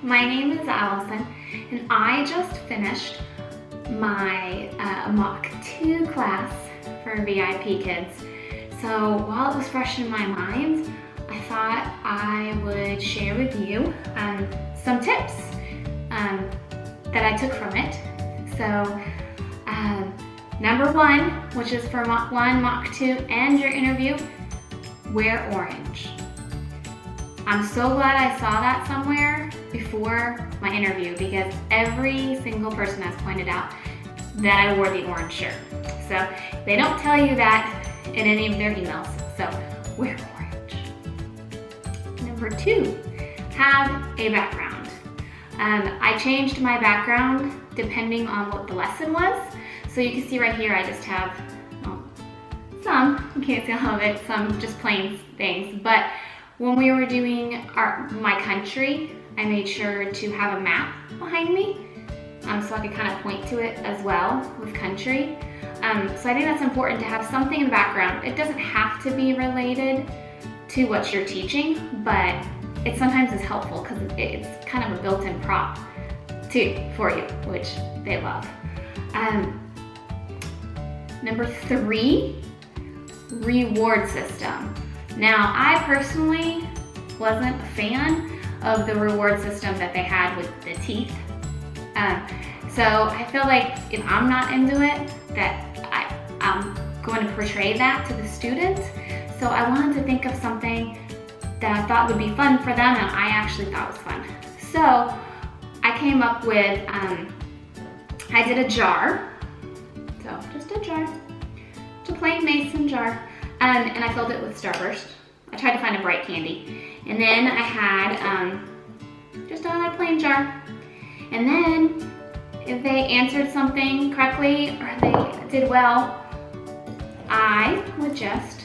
my name is Allison, and I just finished my Mock 2 class for VIP Kids. So while it was fresh in my mind, I thought I would share with you some tips that I took from it. So number 1, which is for Mock 1, Mock 2, and your interview, wear orange. I'm so glad I saw that somewhere before my interview because every single person has pointed out that I wore the orange shirt. So they don't tell you that in any of their emails, so wear orange. Number 2, have a background. I changed my background depending on what the lesson was. So you can see right here I just have some, you can't see all of it, some just plain things. But when we were doing my country, I made sure to have a map behind me so I could kind of point to it as well with country. So I think that's important to have something in the background. It doesn't have to be related to what you're teaching, but it sometimes is helpful because it's kind of a built-in prop too for you, which they love. Number 3, reward system. Now, I personally wasn't a fan of the reward system that they had with the teeth. So I feel like if I'm not into it, that I'm going to portray that to the students. So I wanted to think of something that I thought would be fun for them, and I actually thought was fun. So I came up with, I did a jar. So just a jar, just a plain mason jar. And I filled it with Starburst. I tried to find a bright candy. And then I had just another plain jar. And then if they answered something correctly or they did well, I would just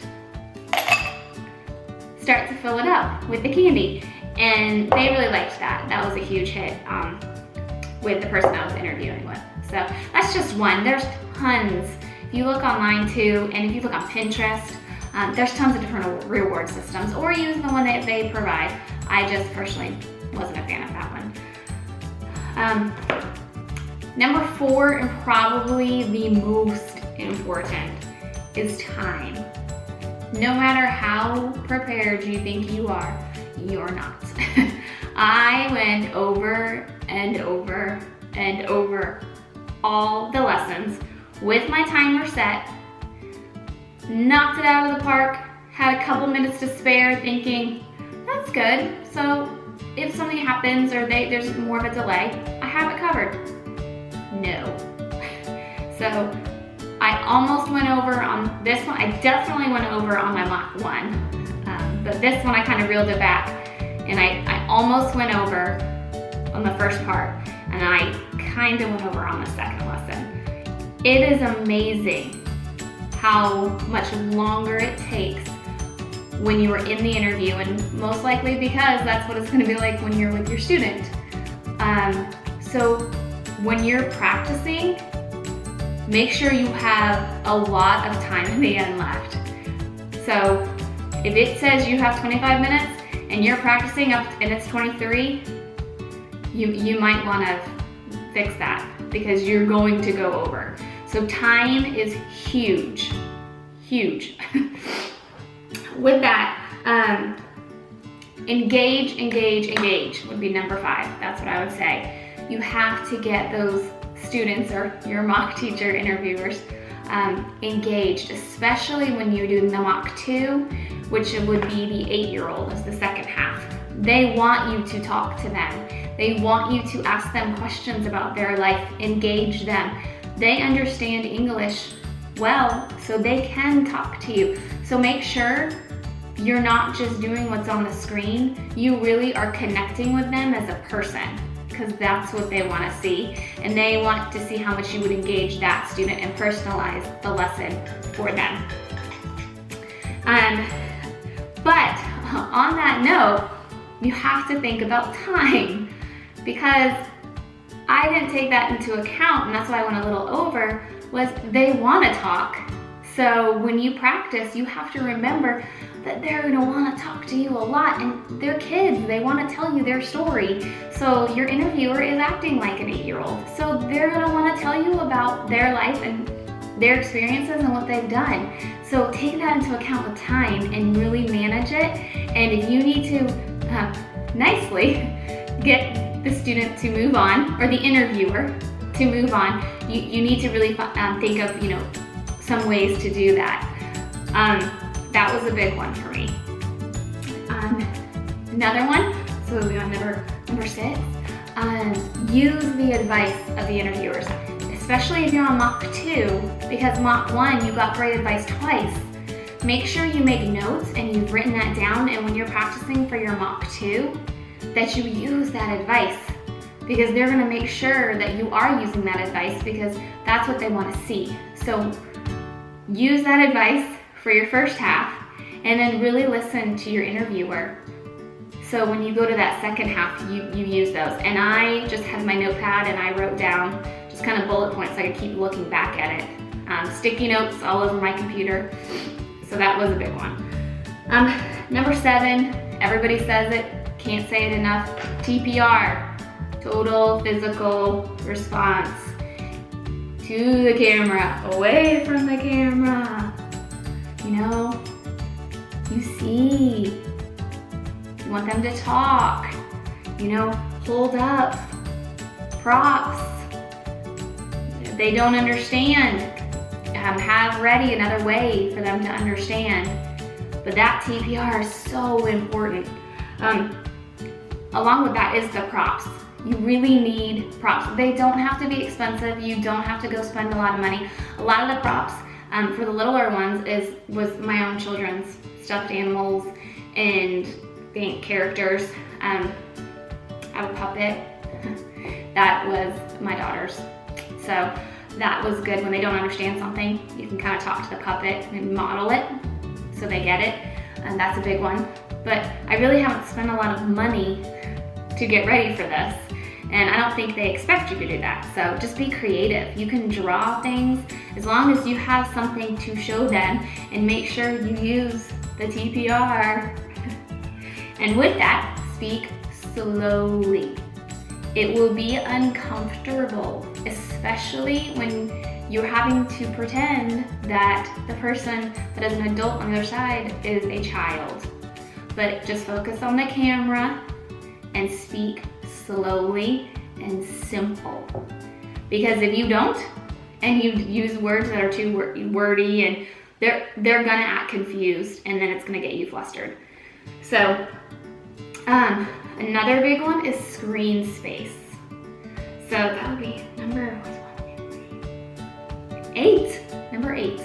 start to fill it up with the candy. And they really liked that. That was a huge hit with the person I was interviewing with. So that's just one. There's tons. If you look online too, and if you look on Pinterest, there's tons of different reward systems, or use the one that they provide. I just personally wasn't a fan of that one. Number 4, and probably the most important, is time. No matter how prepared you think you are, you're not. I went over and over and over all the lessons with my timer set, knocked it out of the park, had a couple minutes to spare thinking, that's good. So if something happens or there's more of a delay, I have it covered. No. So I almost went over on this one. I definitely went over on my Mock 1, but this one I kind of reeled it back, and I almost went over on the first part, and I kind of went over on the second lesson. It is amazing how much longer it takes when you are in the interview, and most likely because that's what it's going to be like when you're with your student. So when you're practicing, make sure you have a lot of time at the end left. So if it says you have 25 minutes and you're practicing up and it's 23, you might want to fix that because you're going to go over. So time is huge, huge. With that, engage would be number 5. That's what I would say. You have to get those students or your mock teacher interviewers engaged, especially when you're doing the Mock 2, which would be the 8-year-old as the second half. They want you to talk to them. They want you to ask them questions about their life, engage them. They understand English well, so they can talk to you. So make sure you're not just doing what's on the screen. You really are connecting with them as a person, because that's what they want to see. And they want to see how much you would engage that student and personalize the lesson for them. But on that note, you have to think about time, because I didn't take that into account, and that's why I went a little over, was they want to talk. So when you practice, you have to remember that they're gonna wanna talk to you a lot, and they're kids, they wanna tell you their story. So your interviewer is acting like an 8-year-old. So they're gonna wanna tell you about their life and their experiences and what they've done. So take that into account with time and really manage it. And if you need to nicely get the student to move on, or the interviewer to move on, you need to really think of, you know, some ways to do that. That was a big one for me. Another one, so we'll be on number 6, use the advice of the interviewers, especially if you're on Mock 2, because Mock 1, you got great advice twice. Make sure you make notes and you've written that down, and when you're practicing for your Mock 2, that you use that advice, because they're gonna make sure that you are using that advice, because that's what they wanna see. So use that advice for your first half, and then really listen to your interviewer. So when you go to that second half, you use those. And I just had my notepad and I wrote down just kind of bullet points so I could keep looking back at it. Sticky notes all over my computer. So that was a big one. Number 7, everybody says it, can't say it enough, TPR, total physical response. To the camera, away from the camera. You know, you see, you want them to talk, you know, hold up, props. If they don't understand, have ready another way for them to understand. But that TPR is so important. Along with that is the props. You really need props. They don't have to be expensive. You don't have to go spend a lot of money. A lot of the props for the littler ones was my own children's stuffed animals and characters. I have a puppet. That was my daughter's. So that was good. When they don't understand something, you can kind of talk to the puppet and model it so they get it. And that's a big one. But I really haven't spent a lot of money to get ready for this. And I don't think they expect you to do that. So just be creative. You can draw things as long as you have something to show them, and make sure you use the TPR. And with that, speak slowly. It will be uncomfortable, especially when you're having to pretend that the person that is an adult on the other side is a child. But just focus on the camera and speak slowly and simple. Because if you don't, and you use words that are too wordy, and they're gonna act confused, and then it's gonna get you flustered. So another big one is screen space. So that would be number 8. Number 8.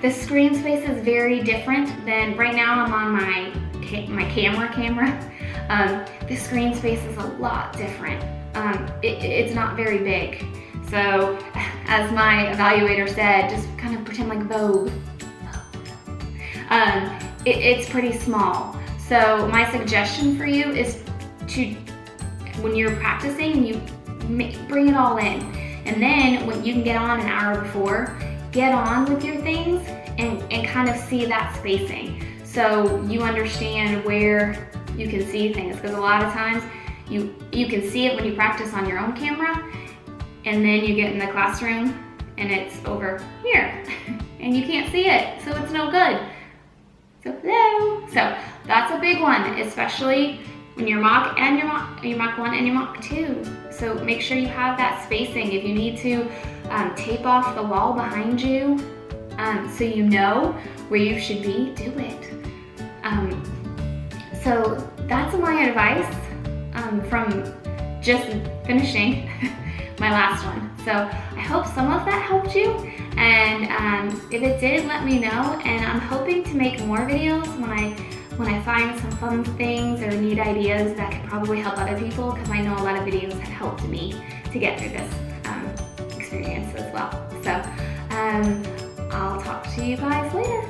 The screen space is very different than, right now I'm on my camera. The screen space is a lot different. It's not very big. So as my evaluator said, just kind of pretend like Vogue. It's pretty small. So my suggestion for you is to, when you're practicing, you bring it all in. And then when you can get on an hour before, get on with your things and kind of see that spacing. So you understand where you can see things, because a lot of times you can see it when you practice on your own camera, and then you get in the classroom and it's over here and you can't see it, so it's no good. So hello. So that's a big one, especially when you're mock 1 and your mock 2. So make sure you have that spacing. If you need to tape off the wall behind you so you know where you should be, do it. So that's my advice from just finishing my last one. So I hope some of that helped you, and if it did, let me know. And I'm hoping to make more videos when I find some fun things or neat ideas that could probably help other people, because I know a lot of videos have helped me to get through this experience as well. So I'll talk to you guys later.